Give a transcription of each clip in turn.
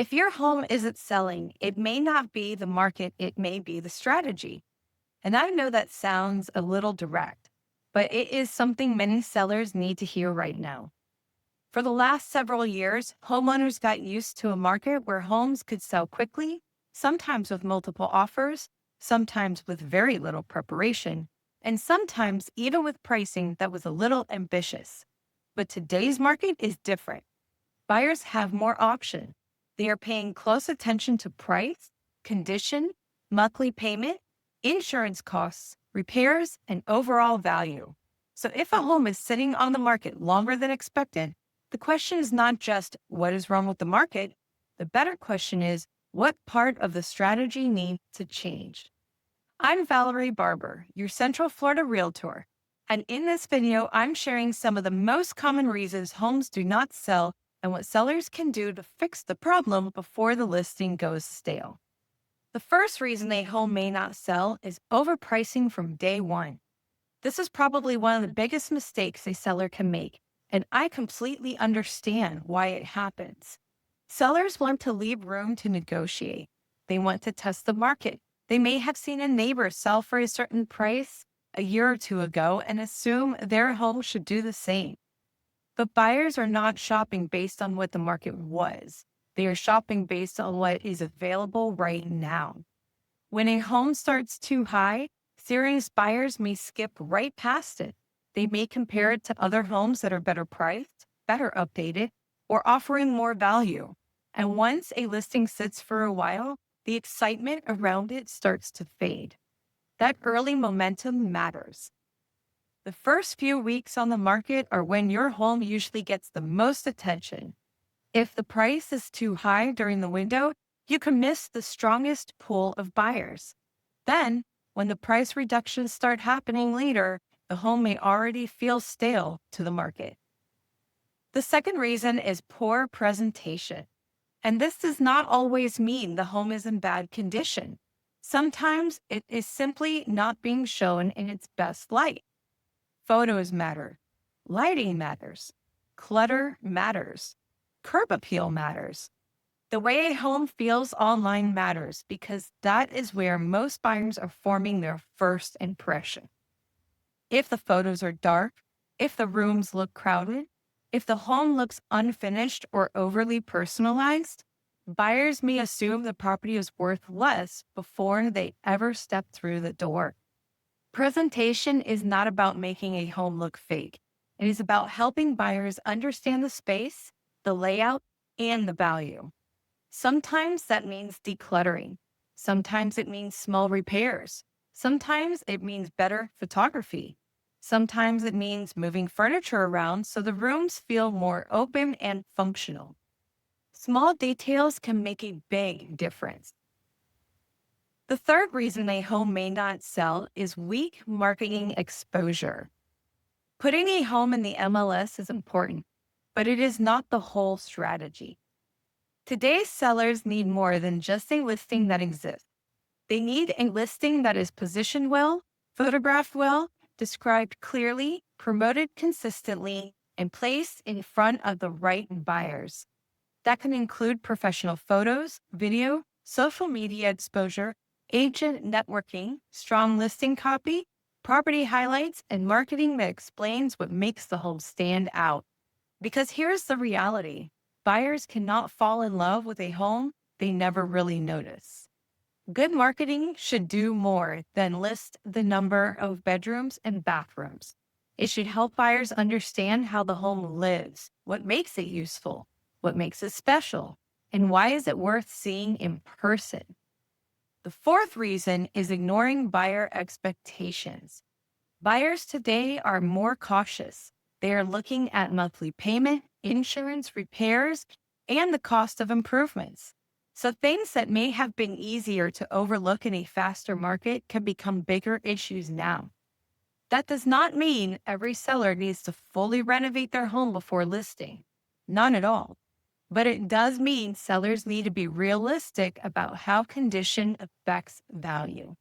If your home isn't selling, it may not be the market, it may be the strategy. And I know that sounds a little direct, but it is something many sellers need to hear right now. For the last several years, homeowners got used to a market where homes could sell quickly, sometimes with multiple offers, sometimes with very little preparation, and sometimes even with pricing that was a little ambitious. But today's market is different. Buyers have more option. They are paying close attention to price, condition, monthly payment, insurance costs, repairs, and overall value. So if a home is sitting on the market longer than expected, the question is not just what is wrong with the market. The better question is what part of the strategy needs to change. I'm Valerie Barber, your Central Florida Realtor. And in this video, I'm sharing some of the most common reasons homes do not sell and what sellers can do to fix the problem before the listing goes stale. The first reason a home may not sell is overpricing from day one. This is probably one of the biggest mistakes a seller can make, and I completely understand why it happens. Sellers want to leave room to negotiate. They want to test the market. They may have seen a neighbor sell for a certain price a year or two ago and assume their home should do the same. But buyers are not shopping based on what the market was. They are shopping based on what is available right now. When a home starts too high, serious buyers may skip right past it. They may compare it to other homes that are better priced, better updated, or offering more value. And once a listing sits for a while, the excitement around it starts to fade. That early momentum matters. The first few weeks on the market are when your home usually gets the most attention. If the price is too high during the window, you can miss the strongest pool of buyers. Then, when the price reductions start happening later, the home may already feel stale to the market. The second reason is poor presentation. And this does not always mean the home is in bad condition. Sometimes it is simply not being shown in its best light. Photos matter. Lighting matters. Clutter matters. Curb appeal matters. The way a home feels online matters because that is where most buyers are forming their first impression. If the photos are dark, if the rooms look crowded, if the home looks unfinished or overly personalized, buyers may assume the property is worth less before they ever step through the door. Presentation is not about making a home look fake. It is about helping buyers understand the space, the layout, and the value. Sometimes that means decluttering. Sometimes it means small repairs. Sometimes it means better photography. Sometimes it means moving furniture around so the rooms feel more open and functional. Small details can make a big difference. The third reason a home may not sell is weak marketing exposure. Putting a home in the MLS is important, but it is not the whole strategy. Today's sellers need more than just a listing that exists. They need a listing that is positioned well, photographed well, described clearly, promoted consistently, and placed in front of the right buyers. That can include professional photos, video, social media exposure, agent networking, strong listing copy, property highlights, and marketing that explains what makes the home stand out. Because here's the reality. Buyers cannot fall in love with a home they never really notice. Good marketing should do more than list the number of bedrooms and bathrooms. It should help buyers understand how the home lives, what makes it useful, what makes it special, and why is it worth seeing in person. The fourth reason is ignoring buyer expectations. Buyers today are more cautious. They are looking at monthly payment, insurance, repairs, and the cost of improvements. So things that may have been easier to overlook in a faster market can become bigger issues now. That does not mean every seller needs to fully renovate their home before listing. None at all. But it does mean sellers need to be realistic about how condition affects value.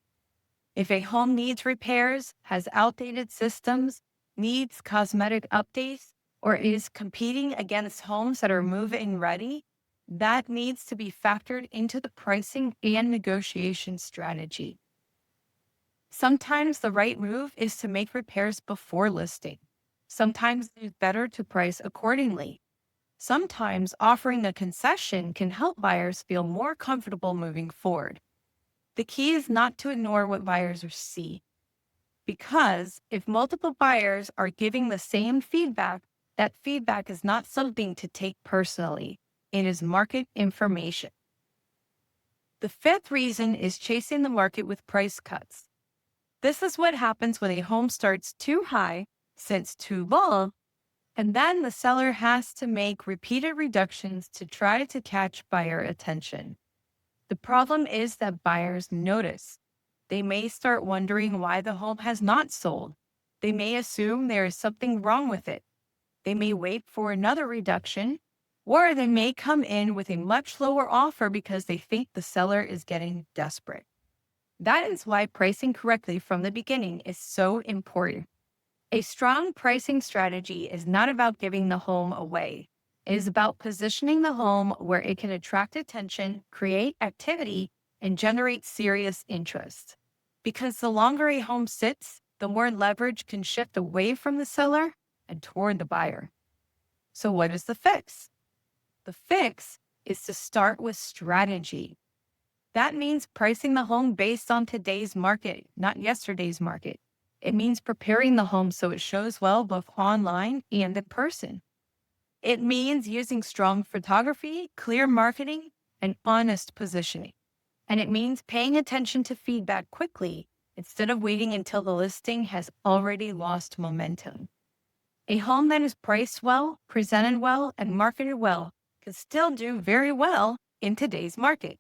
If a home needs repairs, has outdated systems, needs cosmetic updates, or is competing against homes that are move-in ready, That needs to be factored into the pricing and negotiation strategy. Sometimes the right move is to make repairs before listing. Sometimes it's better to price accordingly. Sometimes offering a concession can help buyers feel more comfortable moving forward. The key is not to ignore what buyers see, because if multiple buyers are giving the same feedback, that feedback is not something to take personally. It is market information. The fifth reason is chasing the market with price cuts. This is what happens when a home starts too high, sits too low, and then the seller has to make repeated reductions to try to catch buyer attention. The problem is that buyers notice. They may start wondering why the home has not sold. They may assume there is something wrong with it. They may wait for another reduction, or they may come in with a much lower offer because they think the seller is getting desperate. That is why pricing correctly from the beginning is so important. A strong pricing strategy is not about giving the home away. It is about positioning the home where it can attract attention, create activity, and generate serious interest. Because the longer a home sits, the more leverage can shift away from the seller and toward the buyer. So what is the fix? The fix is to start with strategy. That means pricing the home based on today's market, not yesterday's market. It means preparing the home so it shows well both online and in person. It means using strong photography, clear marketing, and honest positioning. And it means paying attention to feedback quickly instead of waiting until the listing has already lost momentum. A home that is priced well, presented well, and marketed well can still do very well in today's market.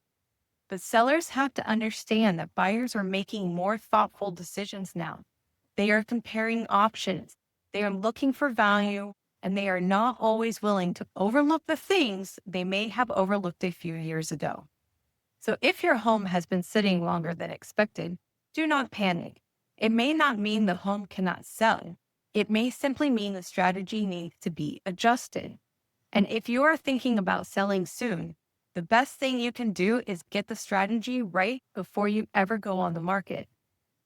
But sellers have to understand that buyers are making more thoughtful decisions now. They are comparing options. They are looking for value, and they are not always willing to overlook the things they may have overlooked a few years ago. So if your home has been sitting longer than expected, do not panic. It may not mean the home cannot sell. It may simply mean the strategy needs to be adjusted. And if you are thinking about selling soon, the best thing you can do is get the strategy right before you ever go on the market.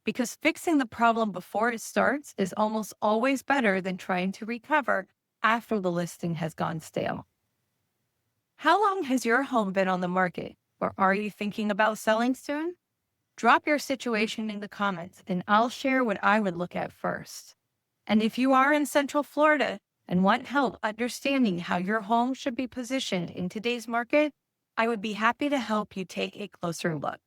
Because fixing the problem before it starts is almost always better than trying to recover after the listing has gone stale. How long has your home been on the market, or are you thinking about selling soon? Drop your situation in the comments and I'll share what I would look at first. And if you are in Central Florida and want help understanding how your home should be positioned in today's market, I would be happy to help you take a closer look.